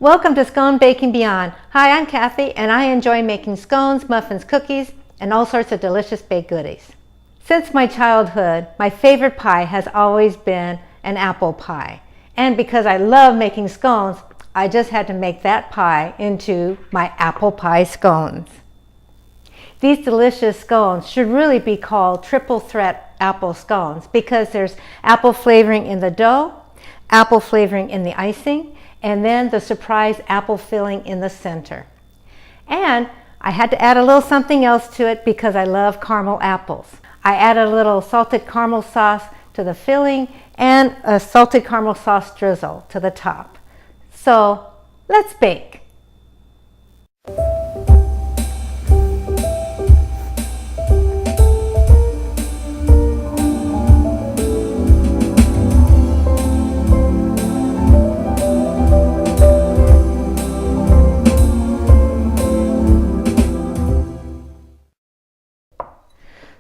Welcome to Scone Baking Beyond. Hi, I'm Kathy, and I enjoy making scones, muffins, cookies, and all sorts of delicious baked goodies. Since my childhood, my favorite pie has always been an apple pie. And because I love making scones, I just had to make that pie into my apple pie scones. These delicious scones should really be called triple threat apple scones because there's apple flavoring in the dough, apple flavoring in the icing, and then the surprise apple filling in the center. And I had to add a little something else to it because I love caramel apples. I added a little salted caramel sauce to the filling and a salted caramel sauce drizzle to the top. So let's bake.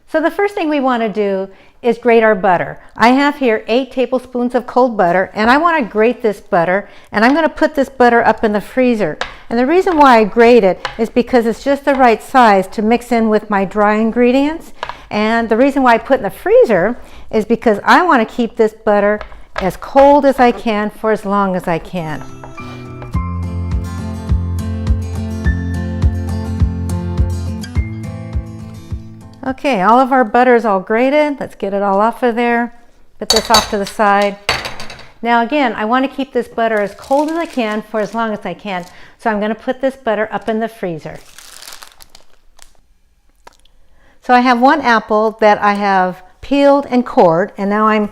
So the first thing we want to do is grate our butter. I have here 8 tablespoons of cold butter, and I want to grate this butter, and I'm going to put this butter up in the freezer. And the reason why I grate it is because it's just the right size to mix in with my dry ingredients. And the reason why I put it in the freezer is because I want to keep this butter as cold as I can for as long as I can. Okay, all of our butter is all grated. Let's get it all off of there. Put this off to the side. Now again, I want to keep this butter as cold as I can for as long as I can. So I'm going to put this butter up in the freezer. So I have one apple that I have peeled and cored, and now I'm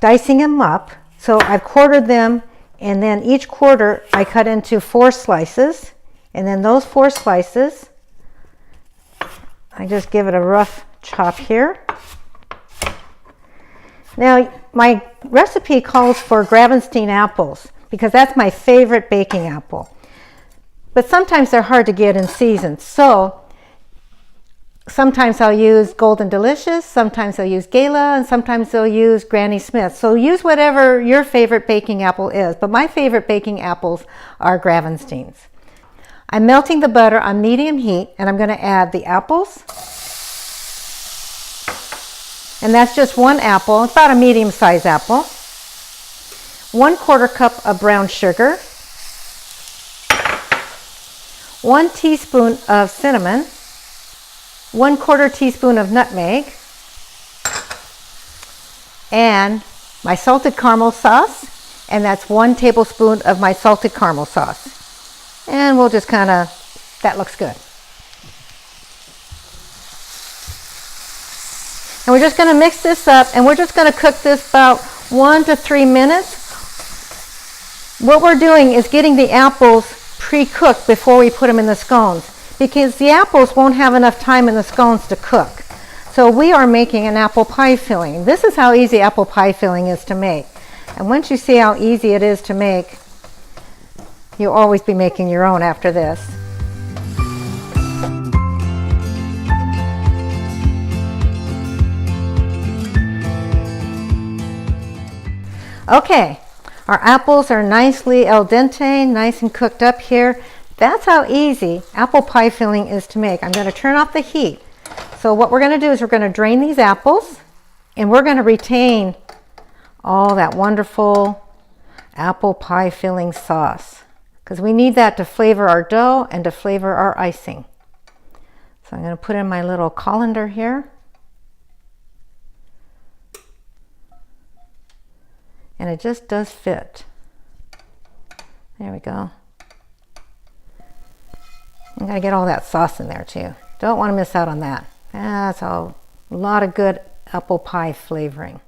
dicing them up. So I've quartered them, and then each quarter I cut into 4 slices, and then those 4 slices I just give it a rough chop here. Now, my recipe calls for Gravenstein apples because that's my favorite baking apple. But sometimes they're hard to get in season. So sometimes I'll use Golden Delicious, sometimes I'll use Gala, and sometimes I'll use Granny Smith. So use whatever your favorite baking apple is. But my favorite baking apples are Gravensteins. I'm melting the butter on medium heat, and I'm going to add the apples. And that's just one apple. It's about a medium-sized apple. 1/4 cup of brown sugar. 1 teaspoon of cinnamon. 1/4 teaspoon of nutmeg. And my salted caramel sauce. And that's 1 tablespoon of my salted caramel sauce. And we'll just kind of, that looks good. And we're just going to mix this up, and we're just going to cook this about 1 to 3 minutes. What we're doing is getting the apples pre-cooked before we put them in the scones, because the apples won't have enough time in the scones to cook. So we are making an apple pie filling. This is how easy apple pie filling is to make. And once you see how easy it is to make, you'll always be making your own after this. Okay, our apples are nicely al dente, nice and cooked up here. That's how easy apple pie filling is to make. I'm going to turn off the heat. So what we're going to do is we're going to drain these apples, and we're going to retain all that wonderful apple pie filling sauce, because we need that to flavor our dough and to flavor our icing. So I'm going to put in my little colander here. And it just does fit. There we go. I'm going to get all that sauce in there too. Don't want to miss out on that. That's a lot of good apple pie flavoring.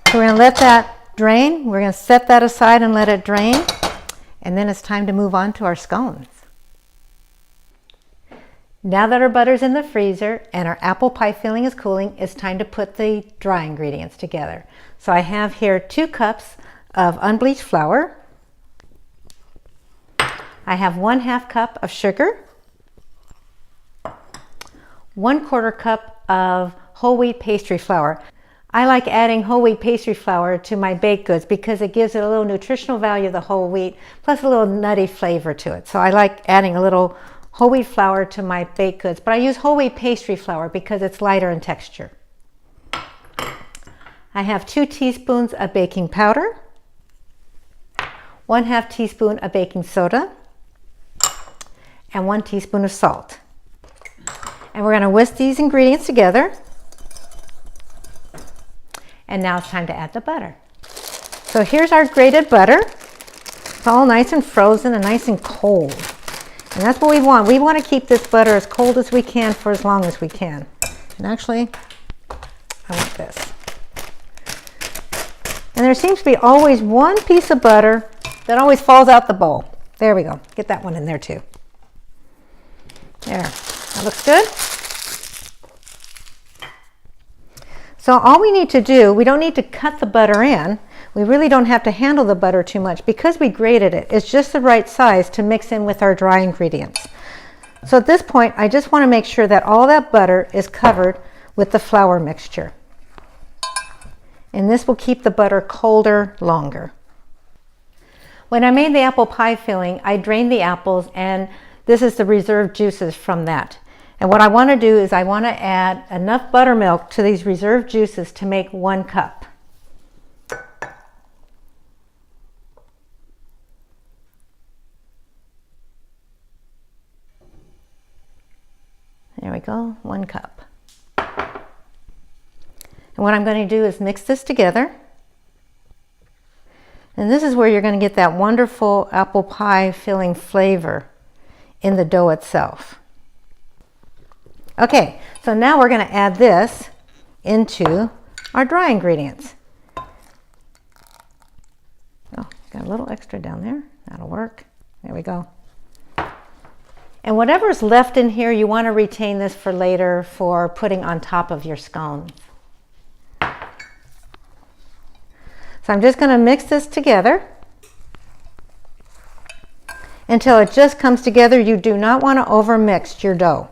So we're going to let that drain. We're going to set that aside and let it drain. And then it's time to move on to our scones. Now that our butter's in the freezer and our apple pie filling is cooling, it's time to put the dry ingredients together. So I have here 2 cups of unbleached flour. I have 1/2 cup of sugar. 1/4 cup of whole wheat pastry flour. I like adding whole wheat pastry flour to my baked goods because it gives it a little nutritional value of the whole wheat, plus a little nutty flavor to it. So I like adding a little whole wheat flour to my baked goods, but I use whole wheat pastry flour because it's lighter in texture. I have 2 teaspoons of baking powder, 1/2 teaspoon of baking soda, and 1 teaspoon of salt. And we're going to whisk these ingredients together. And now it's time to add the butter. So here's our grated butter. It's all nice and frozen and nice and cold. And that's what we want. We want to keep this butter as cold as we can for as long as we can. And actually, I want this. And there seems to be always one piece of butter that always falls out the bowl. There we go. Get that one in there too. There. That looks good. So all we need to do, we don't need to cut the butter in. We really don't have to handle the butter too much because we grated it. It's just the right size to mix in with our dry ingredients. So at this point, I just want to make sure that all that butter is covered with the flour mixture. And this will keep the butter colder longer. When I made the apple pie filling, I drained the apples, and this is the reserved juices from that. And what I want to do is I want to add enough buttermilk to these reserved juices to make 1 cup. There we go, 1 cup. And what I'm going to do is mix this together. And this is where you're going to get that wonderful apple pie filling flavor in the dough itself. Okay, so now we're going to add this into our dry ingredients. Oh, got a little extra down there. That'll work. There we go. And whatever's left in here, you want to retain this for later for putting on top of your scones. So I'm just going to mix this together until it just comes together. You do not want to overmix your dough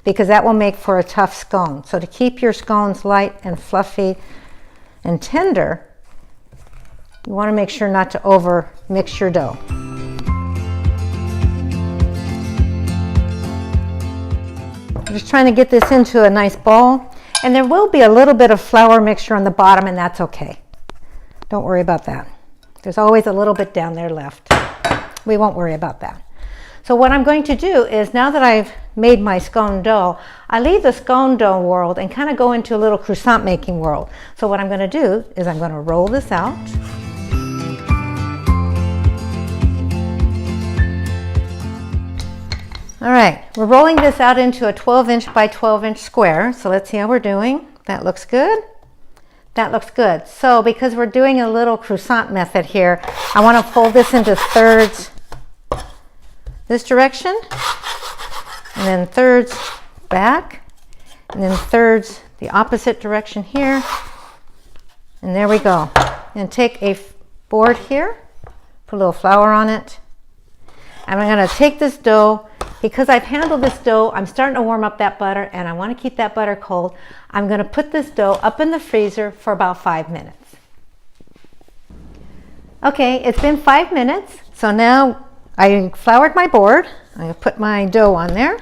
because that will make for a tough scone. So to keep your scones light and fluffy and tender, you want to make sure not to over mix your dough. I'm just trying to get this into a nice ball, and there will be a little bit of flour mixture on the bottom, and that's okay. Don't worry about that. There's always a little bit down there left. We won't worry about that. So what I'm going to do is, now that I've made my scone dough, I leave the scone dough world and kind of go into a little croissant making world. So what I'm going to do is I'm going to roll this out. All right, we're rolling this out into a 12-inch by 12-inch square. So let's see how we're doing. That looks good. That looks good. So because we're doing a little croissant method here, I want to fold this into thirds this direction, and then thirds back, and then thirds the opposite direction here. And there we go. And take a board here, put a little flour on it. And I'm going to take this dough. Because I've handled this dough, I'm starting to warm up that butter, and I want to keep that butter cold. I'm going to put this dough up in the freezer for about 5 minutes. Okay, it's been 5 minutes. So now I floured my board. I'm going to put my dough on there,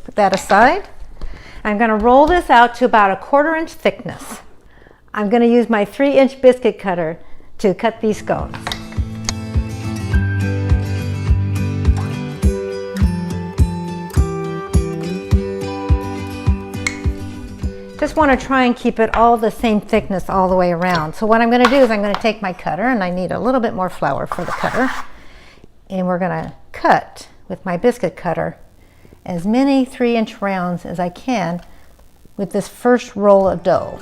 put that aside. I'm going to roll this out to about 1/4 inch thickness. I'm going to use my 3-inch biscuit cutter to cut these scones. Just want to try and keep it all the same thickness all the way around. So what I'm going to do is I'm going to take my cutter, and I need a little bit more flour for the cutter, and we're going to cut with my biscuit cutter as many 3-inch rounds as I can with this first roll of dough.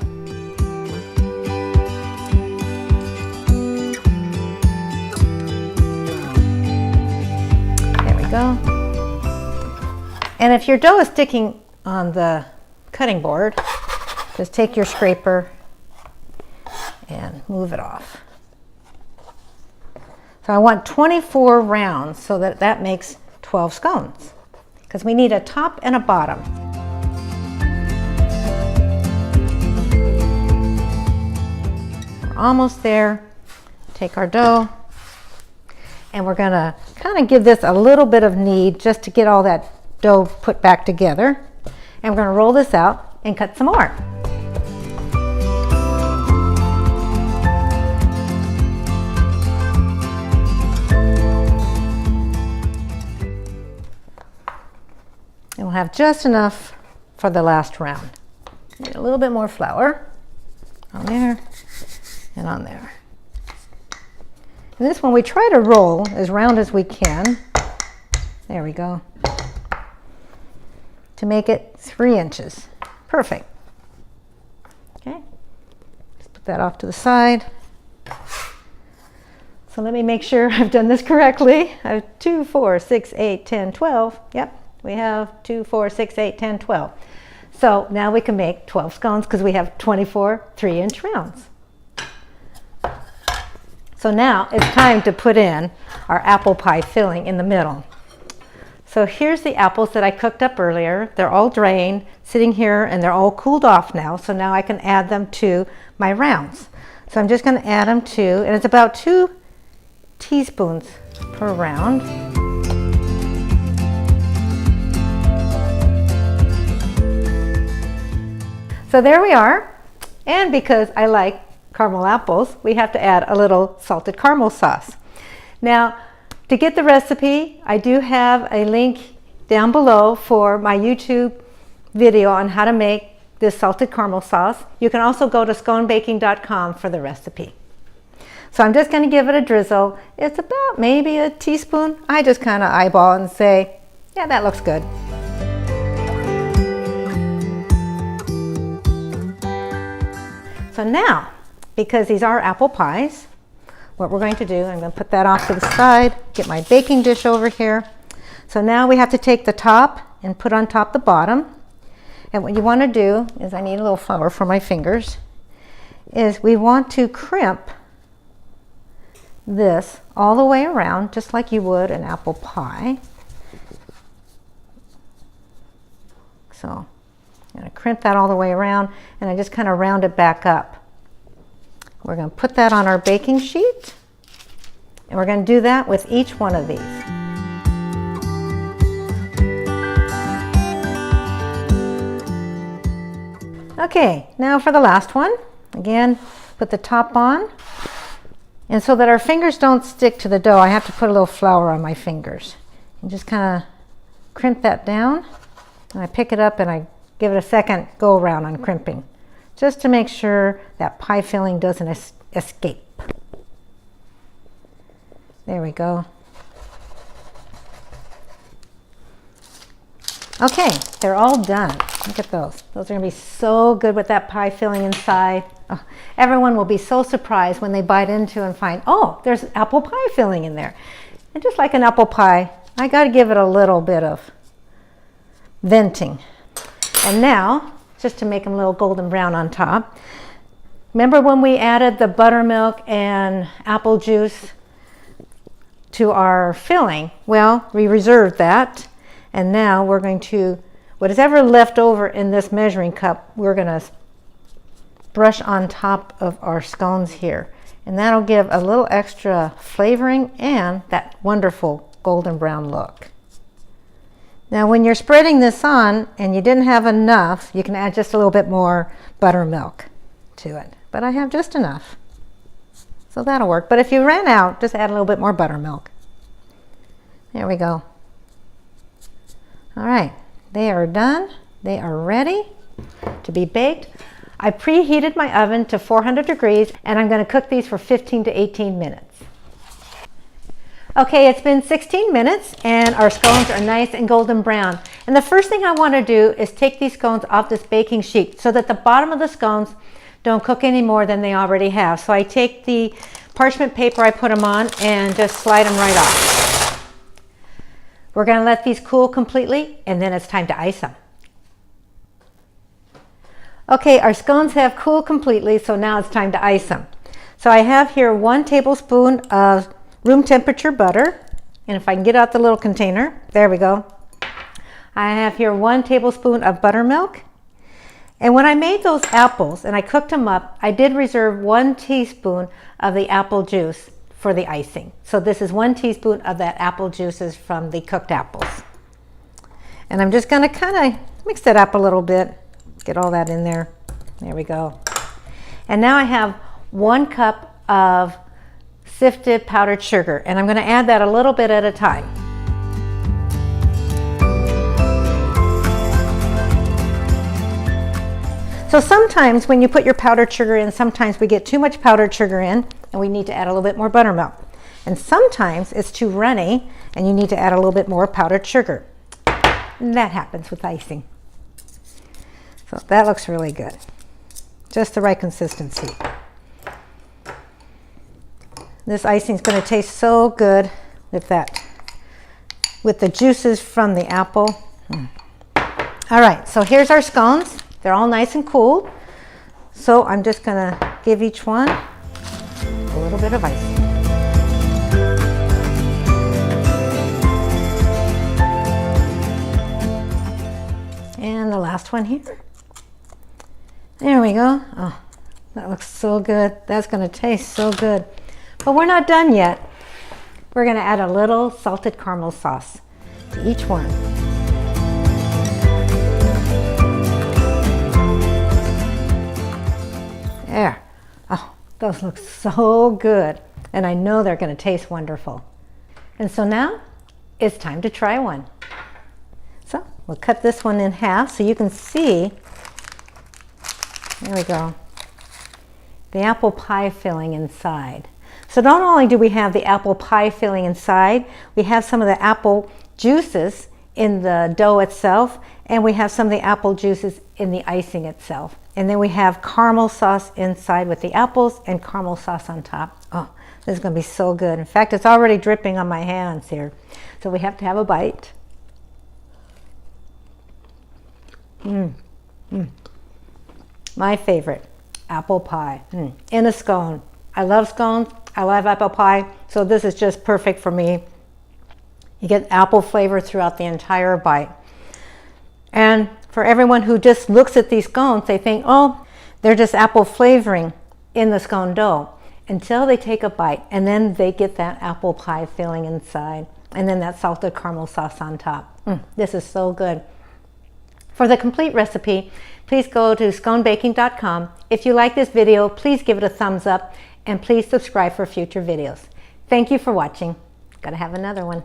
There we go. And if your dough is sticking on the cutting board, just take your scraper and move it off. So I want 24 rounds, so that makes 12 scones, because we need a top and a bottom. We're almost there. Take our dough, and we're gonna kind of give this a little bit of knead just to get all that dough put back together. And we're gonna roll this out and cut some more. And we'll have just enough for the last round. Need a little bit more flour on there and on there. And this one we try to roll as round as we can. There we go. To make it 3 inches. Perfect. Okay, just put that off to the side. So let me make sure I've done this correctly. I have 2, 4, 6, 8, 10, 12. Yep, we have 2, 4, 6, 8, 10, 12. So now we can make 12 scones because we have 24 3-inch rounds. So now it's time to put in our apple pie filling in the middle. So here's the apples that I cooked up earlier. They're all drained, sitting here, and they're all cooled off now. So now I can add them to my rounds. So I'm just going to add them to, and it's about 2 teaspoons per round. So there we are. And because I like caramel apples, we have to add a little salted caramel sauce. Now, to get the recipe, I do have a link down below for my YouTube video on how to make this salted caramel sauce. You can also go to sconebaking.com for the recipe. So I'm just going to give it a drizzle. It's about maybe a teaspoon. I just kind of eyeball and say, yeah, that looks good. So now, because these are apple pies, what we're going to do, I'm going to put that off to the side, get my baking dish over here. So now we have to take the top and put on top the bottom. And what you want to do is, I need a little flour for my fingers, is we want to crimp this all the way around, just like you would an apple pie. So I'm going to crimp that all the way around, and I just kind of round it back up. We're going to put that on our baking sheet, and we're going to do that with each one of these. Okay, now for the last one. Again, put the top on. And so that our fingers don't stick to the dough, I have to put a little flour on my fingers. And just kind of crimp that down. And I pick it up and I give it a second go around on crimping, just to make sure that pie filling doesn't escape. There we go. Okay, they're all done. Look at those. Those are going to be so good with that pie filling inside. Oh, everyone will be so surprised when they bite into and find, oh, there's apple pie filling in there. And just like an apple pie, I got to give it a little bit of venting. And now, just to make them a little golden brown on top, remember when we added the buttermilk and apple juice to our filling? Well, we reserved that, and now we're going to, whatever left over in this measuring cup, we're going to brush on top of our scones here. And that'll give a little extra flavoring and that wonderful golden brown look. Now when you're spreading this on and you didn't have enough, you can add just a little bit more buttermilk to it. But I have just enough. So that'll work. But if you ran out, just add a little bit more buttermilk. There we go. All right, they are done. They are ready to be baked. I preheated my oven to 400 degrees and I'm going to cook these for 15 to 18 minutes. Okay, it's been 16 minutes and our scones are nice and golden brown. And the first thing I want to do is take these scones off this baking sheet so that the bottom of the scones don't cook any more than they already have. So I take the parchment paper I put them on and just slide them right off. We're going to let these cool completely and then it's time to ice them. Okay, our scones have cooled completely, so now it's time to ice them. So I have here 1 tablespoon of room temperature butter, and if I can get out the little container, there we go. I have here 1 tablespoon of buttermilk, And when I made those apples and I cooked them up, I did reserve 1 teaspoon of the apple juice for the icing. So this is 1 teaspoon of that apple juices from the cooked apples. And I'm just gonna kind of mix that up a little bit, get all that in there. There we go. And now I have 1 cup of sifted powdered sugar, and I'm gonna add that a little bit at a time. So sometimes when you put your powdered sugar in, sometimes we get too much powdered sugar in and we need to add a little bit more buttermilk. And sometimes it's too runny and you need to add a little bit more powdered sugar. And that happens with icing. So that looks really good. Just the right consistency. This icing is going to taste so good with that, with the juices from the apple. All right, so here's our scones. They're all nice and cool. So I'm just gonna give each one a little bit of icing. And the last one here. There we go. Oh, that looks so good. That's gonna taste so good. But we're not done yet. We're gonna add a little salted caramel sauce to each one. There. Oh, those look so good. And I know they're going to taste wonderful. And so now it's time to try one. So we'll cut this one in half so you can see. There we go. The apple pie filling inside. So not only do we have the apple pie filling inside, we have some of the apple juices in the dough itself, and we have some of the apple juices in the icing itself. And then we have caramel sauce inside with the apples and caramel sauce on top. Oh, this is going to be so good. In fact, it's already dripping on my hands here. So we have to have a bite. My favorite, apple pie in a scone. I love scones. I love apple pie. So this is just perfect for me. You get apple flavor throughout the entire bite. And for everyone who just looks at these scones, they think, oh, they're just apple flavoring in the scone dough, until they take a bite and then they get that apple pie filling inside and then that salted caramel sauce on top. This is so good. For the complete recipe, please go to sconebaking.com. If you like this video, please give it a thumbs up and please subscribe for future videos. Thank you for watching. Gotta have another one.